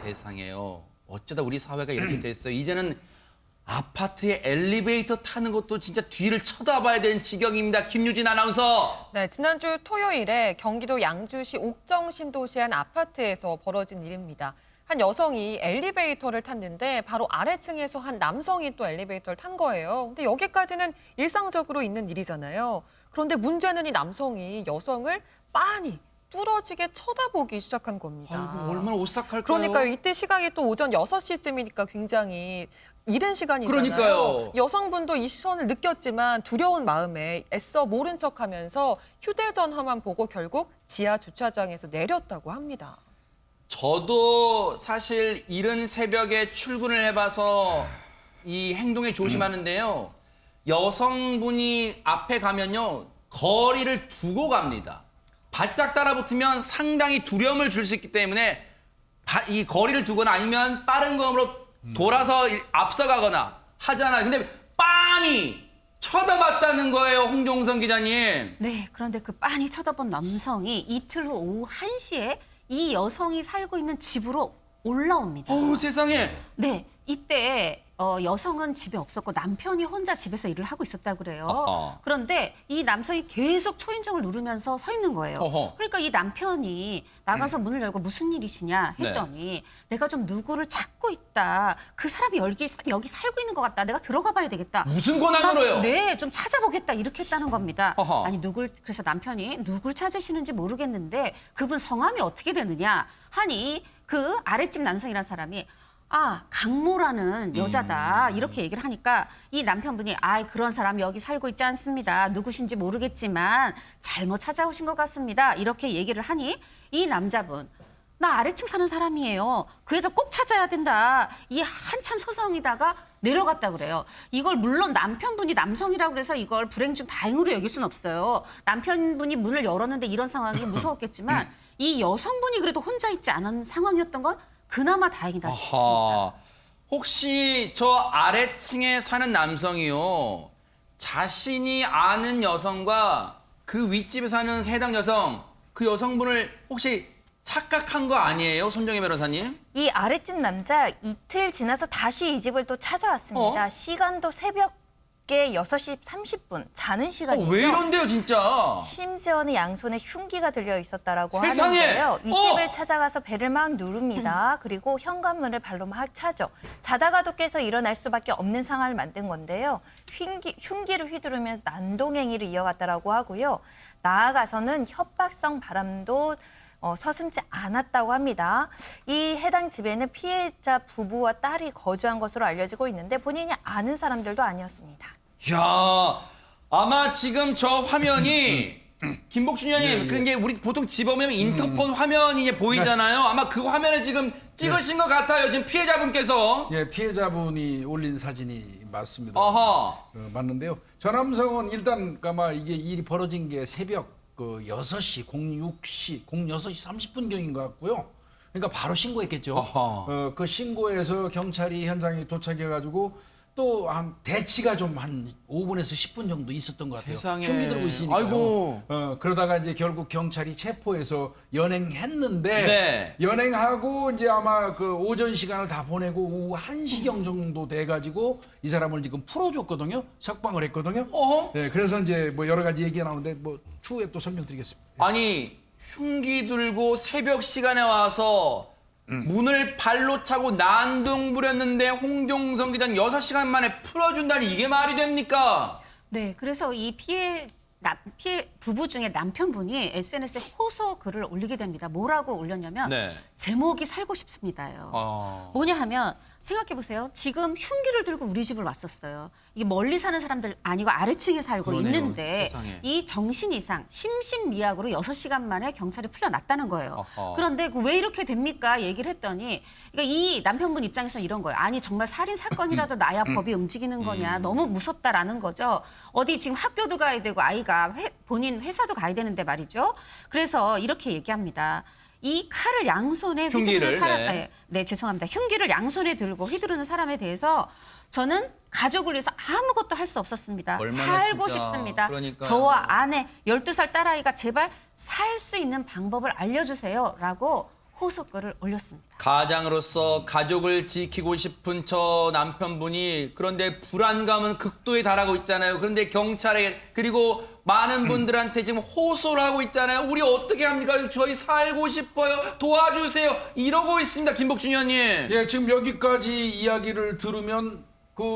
세상에요. 어쩌다 우리 사회가 이렇게 됐어요. 이제는 아파트에 엘리베이터 타는 것도 진짜 뒤를 쳐다봐야 되는 지경입니다. 김유진 아나운서. 네, 지난주 토요일에 경기도 양주시 옥정 신도시의 한 아파트에서 벌어진 일입니다. 한 여성이 엘리베이터를 탔는데 바로 아래층에서 한 남성이 또 엘리베이터를 탄 거예요. 근데 여기까지는 일상적으로 있는 일이잖아요. 그런데 문제는 이 남성이 여성을 빤히 뚫어지게 쳐다보기 시작한 겁니다. 아이고, 얼마나 오싹할까요? 그러니까요. 이때 시각이 또 오전 6시쯤이니까 굉장히 이른 시간이잖아요. 그러니까요. 여성분도 이 시선을 느꼈지만 두려운 마음에 애써 모른 척하면서 휴대전화만 보고 결국 지하 주차장에서 내렸다고 합니다. 저도 사실 이른 새벽에 출근을 해봐서 이 행동에 조심하는데요. 여성분이 앞에 가면요. 거리를 두고 갑니다. 바짝 따라붙으면 상당히 두려움을 줄 수 있기 때문에 이 거리를 두거나 아니면 빠른 걸음으로 돌아서 앞서가거나 하잖아요. 근데 빤히 쳐다봤다는 거예요, 홍종성 기자님. 네, 그런데 그 빤히 쳐다본 남성이 이틀 후 오후 1시에 이 여성이 살고 있는 집으로 올라옵니다. 어우, 세상에. 네, 이때 여성은 집에 없었고 남편이 혼자 집에서 일을 하고 있었다고 그래요. 어허. 그런데 이 남성이 계속 초인종을 누르면서 서 있는 거예요. 어허. 그러니까 이 남편이 나가서 문을 열고 무슨 일이시냐 했더니 내가 좀 누구를 찾고 있다. 그 사람이 여기 살고 있는 것 같다. 내가 들어가 봐야 되겠다. 무슨 권한으로요? 네, 좀 찾아보겠다 이렇게 했다는 겁니다. 어허. 아니 그래서 남편이 누굴 찾으시는지 모르겠는데 그분 성함이 어떻게 되느냐 하니 그 아랫집 남성이라는 사람이 강모라는 여자다 이렇게 얘기를 하니까 이 남편분이 그런 사람 여기 살고 있지 않습니다. 누구신지 모르겠지만 잘못 찾아오신 것 같습니다. 이렇게 얘기를 하니 이 남자분 나 아래층 사는 사람이에요. 그 여자 꼭 찾아야 된다. 이 한참 소송이다가 내려갔다 그래요. 이걸 물론 남편분이 남성이라고 그래서 이걸 불행 중 다행으로 여길 수는 없어요. 남편분이 문을 열었는데 이런 상황이 무서웠겠지만 이 여성분이 그래도 혼자 있지 않은 상황이었던 건 그나마 다행이다 싶습니다. 아하. 혹시 저 아래층에 사는 남성이요. 자신이 아는 여성과 그 윗집에 사는 해당 여성, 그 여성분을 혹시 착각한 거 아니에요? 손정혜 변호사님? 이 아랫집 남자 이틀 지나서 다시 이 집을 또 찾아왔습니다. 시간도 새벽에 6시 30분, 자는 시간이죠. 왜 이런데요, 진짜? 심지어는 양손에 흉기가 들려 있었다라고 세상에! 하는데요. 윗집을 찾아가서 배를 막 누릅니다. 그리고 현관문을 발로 막 차죠. 자다가도 깨서 일어날 수밖에 없는 상황을 만든 건데요. 흉기를 휘두르면서 난동행위를 이어갔다라고 하고요. 나아가서는 협박성 바람도 서슴지 않았다고 합니다. 이 해당 집에는 피해자 부부와 딸이 거주한 것으로 알려지고 있는데 본인이 아는 사람들도 아니었습니다. 이야, 아마 지금 저 화면이 김복준 의원님, 그게 우리 보통 집어면 인터폰 화면이 이제 보이잖아요. 아마 그 화면을 지금 찍으신 것 같아요. 지금 피해자분께서. 예, 피해자분이 올린 사진이 맞습니다. 아하. 맞는데요. 저 남성은 일단 아마 이게 일이 벌어진 게 새벽 6시, 06시 30분경인 것 같고요. 그러니까 바로 신고했겠죠. 그 신고해서 경찰이 현장에 도착해가지고 또 한 대치가 좀 한 5분에서 10분 정도 있었던 것 같아요. 세상에. 흉기 들고 있으니까요. 아이고. 그러다가 이제 결국 경찰이 체포해서 연행했는데 네. 연행하고 이제 아마 그 오전 시간을 다 보내고 오후 1시경 정도 돼가지고 이 사람을 지금 풀어줬거든요. 석방을 했거든요. 어허. 네, 그래서 이제 뭐 여러 가지 얘기가 나오는데 뭐 추후에 또 설명드리겠습니다. 아니, 흉기 들고 새벽 시간에 와서 문을 발로 차고 난동 부렸는데 홍종성 기자는 6시간 만에 풀어준다니 이게 말이 됩니까? 네, 그래서 이 피해 부부 중에 남편분이 SNS에 호소 글을 올리게 됩니다. 뭐라고 올렸냐면 제목이 살고 싶습니다요. 뭐냐 하면 생각해보세요. 지금 흉기를 들고 우리 집을 왔었어요. 이게 멀리 사는 사람들 아니고 아래층에 살고 그러네요. 있는데 세상에. 이 정신 이상, 심신미약으로 6시간 만에 경찰이 풀려났다는 거예요. 그런데 왜 이렇게 됩니까? 얘기를 했더니 그러니까 이 남편분 입장에서는 이런 거예요. 아니 정말 살인 사건이라도 나야 법이 움직이는 거냐. 너무 무섭다라는 거죠. 어디 지금 학교도 가야 되고 아이가 본인 회사도 가야 되는데 말이죠. 그래서 이렇게 얘기합니다. 이 칼을 양손에 휘두르는 사람, 죄송합니다. 흉기를 양손에 들고 휘두르는 사람에 대해서 저는 가족을 위해서 아무것도 할 수 없었습니다. 살고 진짜. 싶습니다. 그러니까요. 저와 아내 12살 딸아이가 제발 살 수 있는 방법을 알려주세요. 라고 호소글을 올렸습니다. 가장으로서 가족을 지키고 싶은 저 남편분이 그런데 불안감은 극도에 달하고 있잖아요. 그런데 경찰에 그리고 많은 분들한테 지금 호소를 하고 있잖아요. 우리 어떻게 합니까? 저희 살고 싶어요. 도와주세요. 이러고 있습니다. 김복준 의원님. 예, 지금 여기까지 이야기를 들으면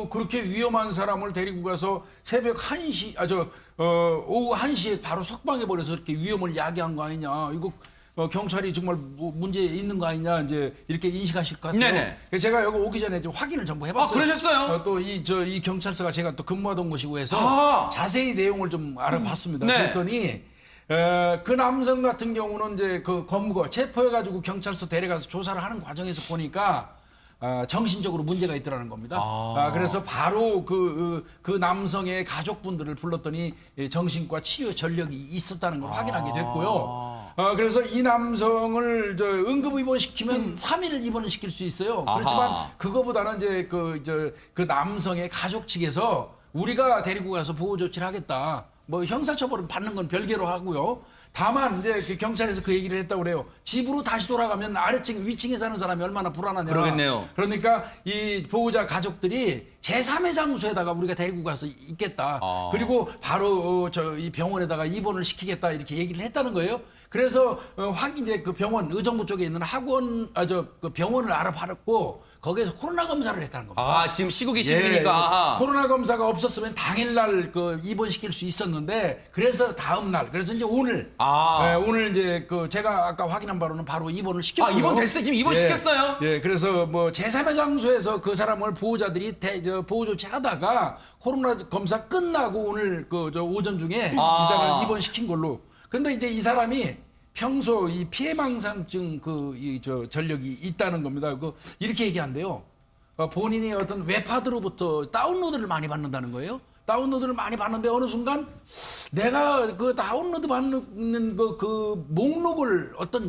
그렇게 위험한 사람을 데리고 가서 새벽 1시, 오후 1시에 바로 석방해 버려서 이렇게 위험을 야기한 거 아니냐. 이거 경찰이 정말 문제 있는 거 아니냐 이제 이렇게 인식하실 것 같아요. 네네. 그래서 제가 여기 오기 전에 좀 확인을 전부 해봤어요. 그러셨어요? 또 이 경찰서가 제가 또 근무하던 곳이고 해서 자세히 내용을 좀 알아봤습니다. 네. 그랬더니 그 남성 같은 경우는 이제 그 검거 체포해가지고 경찰서 데려가서 조사를 하는 과정에서 보니까 정신적으로 문제가 있더라는 겁니다. 그래서 바로 그 남성의 가족분들을 불렀더니 정신과 치료 전력이 있었다는 걸 확인하게 됐고요. 그래서 이 남성을 응급 입원시키면 3일 입원을 시킬 수 있어요. 그렇지만 그거보다는 이제 그 남성의 가족 측에서 우리가 데리고 가서 보호 조치를 하겠다. 뭐 형사처벌은 받는 건 별개로 하고요. 다만 이제 그 경찰에서 그 얘기를 했다고 그래요. 집으로 다시 돌아가면 아래층 위층에 사는 사람이 얼마나 불안하냐. 그러겠네요. 그러니까 이 보호자 가족들이 제3의 장소에다가 우리가 데리고 가서 있겠다. 그리고 바로 이 병원에다가 입원을 시키겠다 이렇게 얘기를 했다는 거예요. 그래서 이제 그 병원 의정부 쪽에 있는 그 병원을 알아봤고 거기에서 코로나 검사를 했다는 겁니다. 지금 시국이 시기니까. 코로나 검사가 없었으면 당일날 입원시킬 수 있었는데 그래서 다음 날 그래서 이제 오늘 오늘 이제 제가 아까 확인한 바로는 바로 입원을 시켰고요. 입원 됐어요. 지금 입원 시켰어요. 예, 그래서 뭐 제3의 장소에서 그 사람을 보호자들이 보호 조치하다가 코로나 검사 끝나고 오늘 오전 중에 이 사람을 입원시킨 걸로. 근데 이제 이 사람이 평소 이 피해망상증 전력이 있다는 겁니다. 이렇게 얘기한대요. 본인이 어떤 웹하드로부터 다운로드를 많이 받는다는 거예요. 다운로드를 많이 받는데 어느 순간 내가 그 다운로드 받는 그 목록을 어떤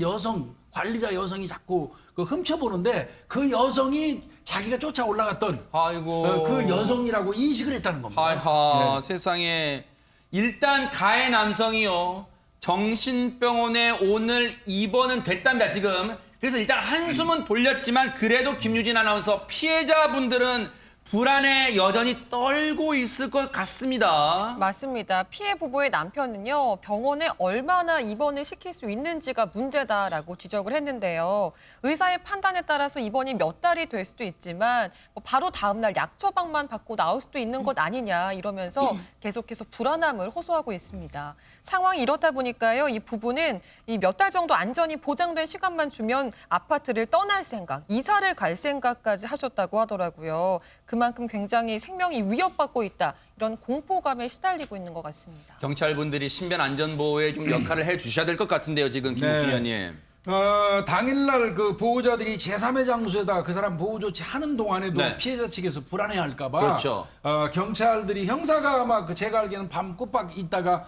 관리자 여성이 자꾸 훔쳐보는데 그 여성이 자기가 쫓아 올라갔던 그 여성이라고 인식을 했다는 겁니다. 네. 세상에. 일단 가해 남성이요. 정신병원에 오늘 입원은 됐답니다, 지금. 그래서 일단 한숨은 돌렸지만 그래도 김유진 아나운서 피해자분들은 불안에 여전히 떨고 있을 것 같습니다. 맞습니다. 피해 부부의 남편은요, 병원에 얼마나 입원을 시킬 수 있는지가 문제다라고 지적을 했는데요. 의사의 판단에 따라서 입원이 몇 달이 될 수도 있지만 바로 다음 날 약 처방만 받고 나올 수도 있는 것 아니냐 이러면서 계속해서 불안함을 호소하고 있습니다. 상황이 이렇다 보니까요, 이 부부는 이 몇 달 정도 안전이 보장된 시간만 주면 아파트를 떠날 생각, 이사를 갈 생각까지 하셨다고 하더라고요. 그만큼 굉장히 생명이 위협받고 있다. 이런 공포감에 시달리고 있는 것 같습니다. 경찰분들이 신변 안전보호에 좀 역할을 해주셔야 될 것 같은데요, 지금 김복준 의원님. 당일날 그 보호자들이 제3의 장소에다 그 사람 보호 조치 하는 동안에도 네. 피해자 측에서 불안해할까봐 그렇죠. 경찰들이 형사가 아마 제가 알기에는 밤 꼬박 있다가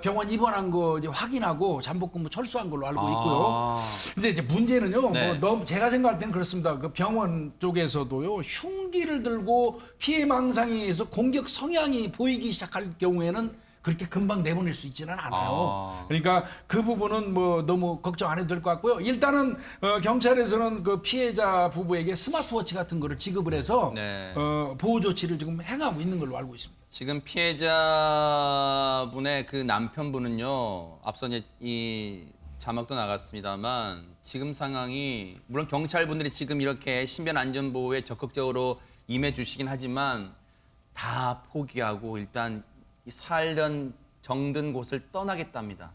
병원 입원한 거 이제 확인하고 잠복근무 철수한 걸로 알고 있고요. 근데 이제 문제는요. 네. 너무 제가 생각할 때는 그렇습니다. 그 병원 쪽에서도요. 흉기를 들고 피해 망상에 의해서 공격 성향이 보이기 시작할 경우에는 그렇게 금방 내보낼 수 있지는 않아요. 그러니까 그 부분은 뭐 너무 걱정 안 해도 될 것 같고요. 일단은 경찰에서는 그 피해자 부부에게 스마트워치 같은 거를 지급을 해서 네. 보호 조치를 지금 행하고 있는 걸로 알고 있습니다. 지금 피해자분의 그 남편분은요, 앞서 이제 이 자막도 나갔습니다만 지금 상황이 물론 경찰분들이 지금 이렇게 신변 안전보호에 적극적으로 임해 주시긴 하지만 다 포기하고 일단 살던 정든 곳을 떠나겠답니다.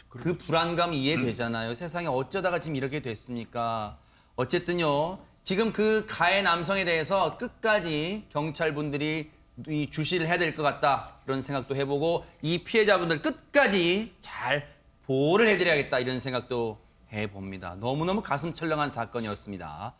그 불안감이 이해되잖아요. 세상에 어쩌다가 지금 이렇게 됐습니까? 어쨌든요. 지금 그 가해 남성에 대해서 끝까지 경찰분들이 이 주시를 해야 될 것 같다. 이런 생각도 해보고 이 피해자분들 끝까지 잘 보호를 해드려야겠다. 이런 생각도 해봅니다. 너무너무 가슴 철렁한 사건이었습니다.